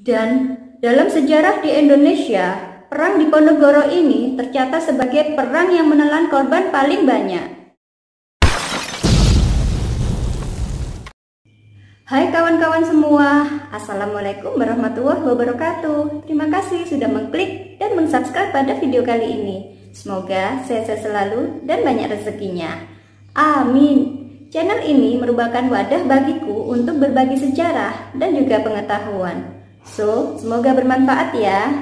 Dan dalam sejarah di Indonesia, perang Diponegoro ini tercatat sebagai perang yang menelan korban paling banyak. Hai kawan-kawan semua, Assalamualaikum warahmatullahi wabarakatuh. Terima kasih sudah mengklik dan mensubscribe pada video kali ini. Semoga sehat-sehat selalu dan banyak rezekinya. Amin. Channel ini merupakan wadah bagiku untuk berbagi sejarah dan juga pengetahuan. So, semoga bermanfaat ya.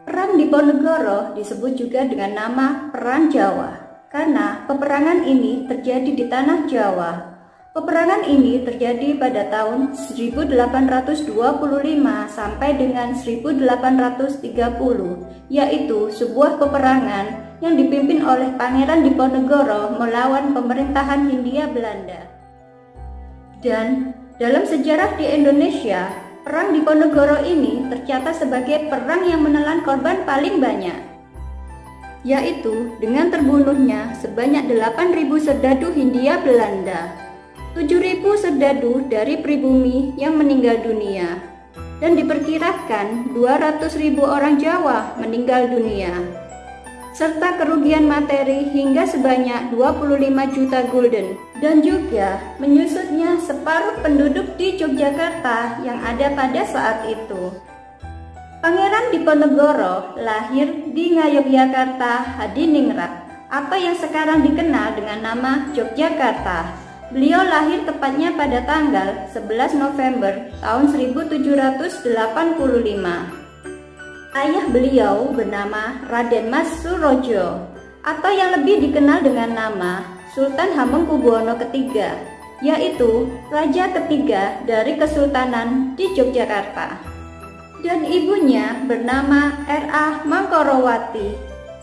Perang Diponegoro disebut juga dengan nama Perang Jawa karena peperangan ini terjadi di tanah Jawa. Peperangan ini terjadi pada tahun 1825 sampai dengan 1830, yaitu sebuah peperangan yang dipimpin oleh Pangeran Diponegoro melawan pemerintahan Hindia Belanda. Dan dalam sejarah di Indonesia, perang Diponegoro ini tercatat sebagai perang yang menelan korban paling banyak, yaitu dengan terbunuhnya sebanyak 8.000 serdadu Hindia Belanda, 7.000 serdadu dari pribumi yang meninggal dunia, dan diperkirakan 200.000 orang Jawa meninggal dunia, serta kerugian materi hingga sebanyak 25 juta gulden, dan juga menyusutnya separuh penduduk di Yogyakarta yang ada pada saat itu. Pangeran Diponegoro lahir di Ngayogyakarta Hadiningrat atau yang sekarang dikenal dengan nama Yogyakarta. Beliau lahir tepatnya pada tanggal 11 November tahun 1785. Ayah beliau bernama Raden Mas Surojo atau yang lebih dikenal dengan nama Sultan Hamengkubuwono III, yaitu Raja ketiga dari Kesultanan di Yogyakarta. Dan ibunya bernama R.A. Mangkorowati,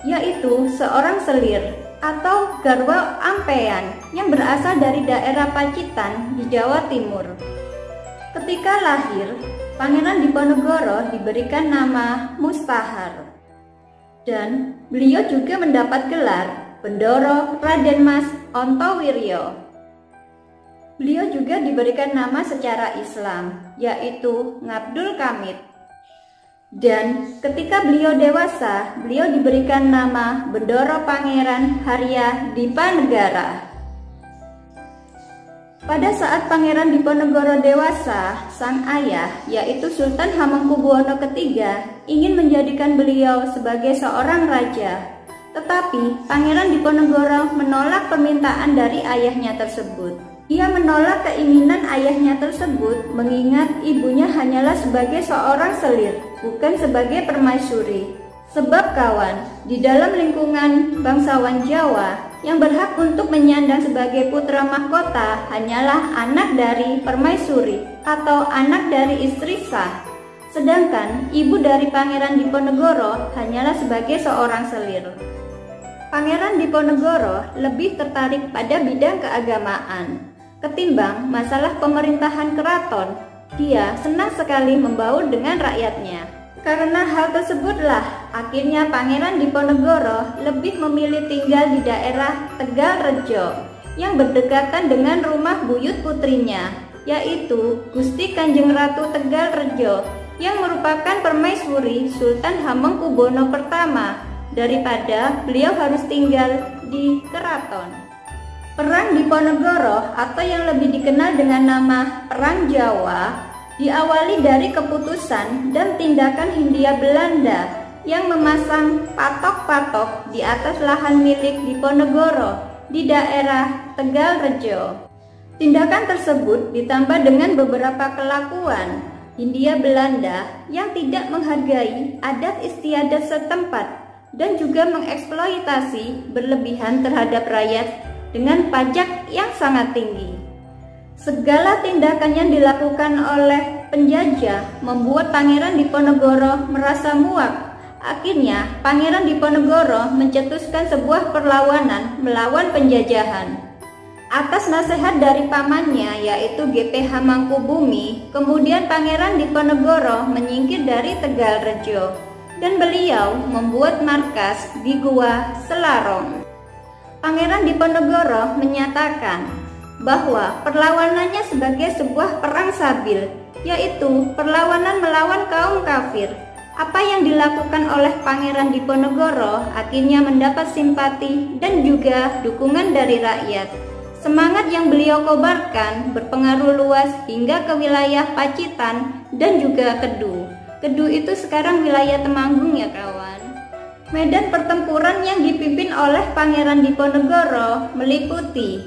yaitu seorang selir atau garwa ampean yang berasal dari daerah Pacitan di Jawa Timur. Ketika lahir, Pangeran Diponegoro diberikan nama Mustahar, dan beliau juga mendapat gelar Bendoro Raden Mas Ontowiryo. Beliau juga diberikan nama secara Islam, yaitu Ngabdul Kamid. Dan ketika beliau dewasa, beliau diberikan nama Bendoro Pangeran Harya Dipanegara. Pada saat Pangeran Diponegoro dewasa, sang ayah, yaitu Sultan Hamengkubuwono III, ingin menjadikan beliau sebagai seorang raja. Tetapi Pangeran Diponegoro menolak permintaan dari ayahnya tersebut. Ia menolak keinginan ayahnya tersebut mengingat ibunya hanyalah sebagai seorang selir, bukan sebagai permaisuri. Sebab kawan, di dalam lingkungan bangsawan Jawa, yang berhak untuk menyandang sebagai putra mahkota hanyalah anak dari permaisuri atau anak dari istri sah. Sedangkan ibu dari Pangeran Diponegoro hanyalah sebagai seorang selir. Pangeran Diponegoro lebih tertarik pada bidang keagamaan ketimbang masalah pemerintahan keraton. Dia senang sekali membaur dengan rakyatnya. Karena hal tersebutlah akhirnya Pangeran Diponegoro lebih memilih tinggal di daerah Tegalrejo yang berdekatan dengan rumah buyut putrinya, yaitu Gusti Kanjeng Ratu Tegalrejo yang merupakan permaisuri Sultan Hamengkubuwono I, daripada beliau harus tinggal di keraton. Perang Diponegoro atau yang lebih dikenal dengan nama Perang Jawa diawali dari keputusan dan tindakan Hindia Belanda yang memasang patok-patok di atas lahan milik Diponegoro di daerah Tegalrejo. Tindakan tersebut ditambah dengan beberapa kelakuan Hindia Belanda yang tidak menghargai adat istiadat setempat dan juga mengeksploitasi berlebihan terhadap rakyat dengan pajak yang sangat tinggi. Segala tindakan yang dilakukan oleh penjajah membuat Pangeran Diponegoro merasa muak. Akhirnya, Pangeran Diponegoro mencetuskan sebuah perlawanan melawan penjajahan. Atas nasihat dari pamannya, yaitu G.P. Hamangkubumi, kemudian Pangeran Diponegoro menyingkir dari Tegalrejo, dan beliau membuat markas di Gua Selarong. Pangeran Diponegoro menyatakan bahwa perlawanannya sebagai sebuah perang sabil, yaitu perlawanan melawan kaum kafir. Apa yang dilakukan oleh Pangeran Diponegoro akhirnya mendapat simpati dan juga dukungan dari rakyat. Semangat yang beliau kobarkan berpengaruh luas hingga ke wilayah Pacitan dan juga Kedu. Kedu itu sekarang wilayah Temanggung ya kawan. Medan pertempuran yang dipimpin oleh Pangeran Diponegoro meliputi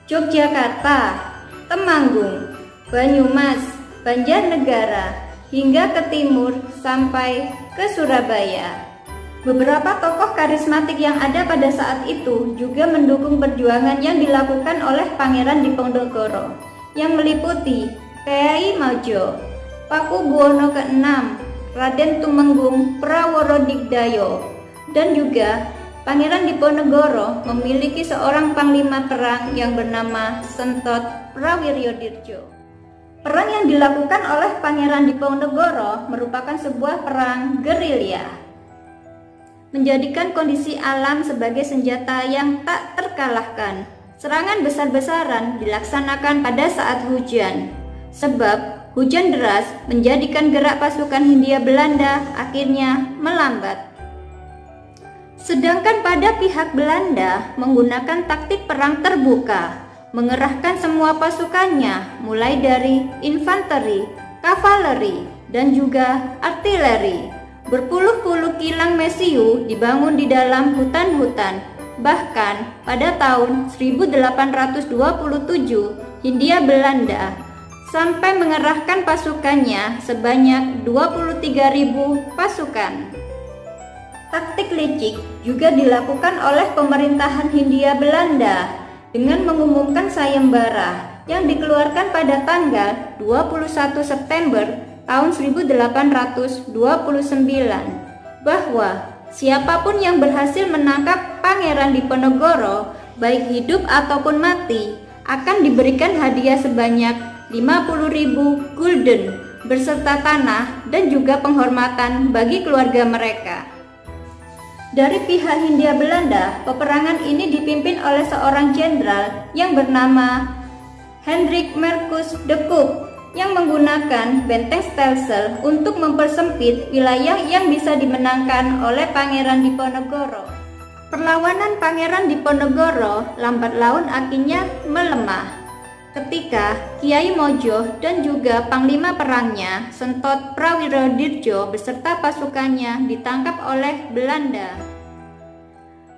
Yogyakarta, Temanggung, Banyumas, Banjarnegara, hingga ke timur sampai ke Surabaya. Beberapa tokoh karismatik yang ada pada saat itu juga mendukung perjuangan yang dilakukan oleh Pangeran Diponegoro, yang meliputi Kyai Mojo, Pakubuwono ke-6, Raden Tumenggung Praworodikdayo, dan juga Pangeran Diponegoro memiliki seorang panglima perang yang bernama Sentot Prawiryodirjo. Perang yang dilakukan oleh Pangeran Diponegoro merupakan sebuah perang gerilya, menjadikan kondisi alam sebagai senjata yang tak terkalahkan. Serangan besar-besaran dilaksanakan pada saat hujan, sebab hujan deras menjadikan gerak pasukan Hindia Belanda akhirnya melambat. Sedangkan pada pihak Belanda menggunakan taktik perang terbuka, mengerahkan semua pasukannya mulai dari infanteri, kavaleri, dan juga artileri. Berpuluh-puluh kilang mesiu dibangun di dalam hutan-hutan. Bahkan pada tahun 1827 Hindia Belanda sampai mengerahkan pasukannya sebanyak 23.000 pasukan. Taktik licik juga dilakukan oleh pemerintahan Hindia Belanda dengan mengumumkan sayembara yang dikeluarkan pada tanggal 21 September tahun 1829 bahwa siapapun yang berhasil menangkap Pangeran Diponegoro, baik hidup ataupun mati, akan diberikan hadiah sebanyak 50.000 gulden beserta tanah dan juga penghormatan bagi keluarga mereka. Dari pihak Hindia Belanda, peperangan ini dipimpin oleh seorang jenderal yang bernama Hendrik Marcus de Kok yang menggunakan benteng stelsel untuk mempersempit wilayah yang bisa dimenangkan oleh Pangeran Diponegoro. Perlawanan Pangeran Diponegoro lambat laun akhirnya melemah ketika Kyai Mojo dan juga panglima perangnya Sentot Prawiryodirjo beserta pasukannya ditangkap oleh Belanda.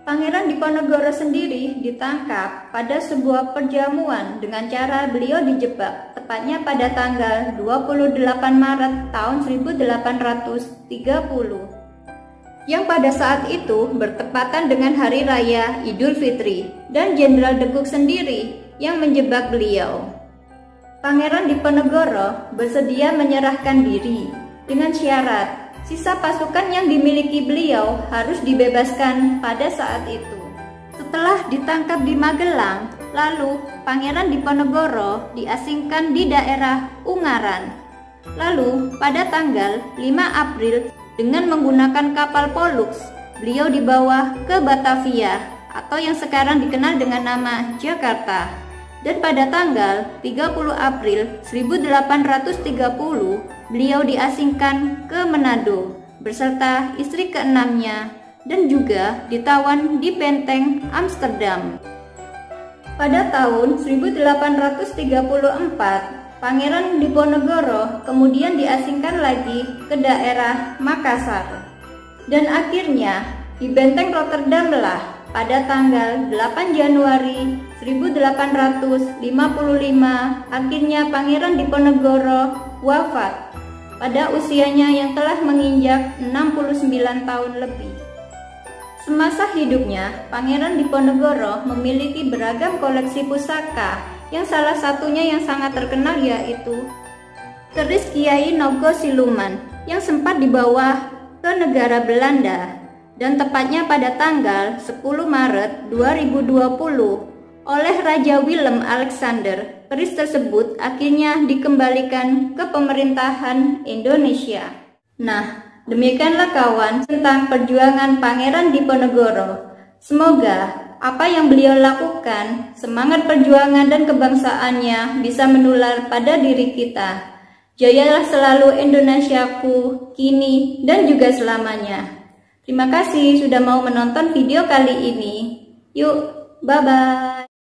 Pangeran Diponegoro sendiri ditangkap pada sebuah perjamuan dengan cara beliau dijebak tepatnya pada tanggal 28 Maret tahun 1830 yang pada saat itu bertepatan dengan Hari Raya Idul Fitri, dan Jenderal de Kok sendiri yang menjebak beliau. Pangeran Diponegoro bersedia menyerahkan diri dengan syarat sisa pasukan yang dimiliki beliau harus dibebaskan pada saat itu. Setelah ditangkap di Magelang, lalu Pangeran Diponegoro diasingkan di daerah Ungaran. Lalu pada tanggal 5 April dengan menggunakan kapal Pollux, beliau dibawa ke Batavia atau yang sekarang dikenal dengan nama Jakarta. Dan pada tanggal 30 April 1830, beliau diasingkan ke Manado beserta istri keenamnya dan juga ditawan di Benteng Amsterdam. Pada tahun 1834, Pangeran Diponegoro kemudian diasingkan lagi ke daerah Makassar. Dan akhirnya di Benteng Rotterdam lah pada tanggal 8 Januari 1855 akhirnya Pangeran Diponegoro wafat pada usianya yang telah menginjak 69 tahun lebih. Semasa hidupnya, Pangeran Diponegoro memiliki beragam koleksi pusaka yang salah satunya yang sangat terkenal yaitu keris Kiai Nogo Siluman yang sempat dibawa ke negara Belanda. Dan tepatnya pada tanggal 10 Maret 2020 oleh Raja Willem Alexander, keris tersebut akhirnya dikembalikan ke pemerintahan Indonesia. Nah, demikianlah kawan tentang perjuangan Pangeran Diponegoro. Semoga apa yang beliau lakukan, semangat perjuangan dan kebangsaannya bisa menular pada diri kita. Jayalah selalu Indonesiaku, kini dan juga selamanya. Terima kasih sudah mau menonton video kali ini. Yuk, bye-bye.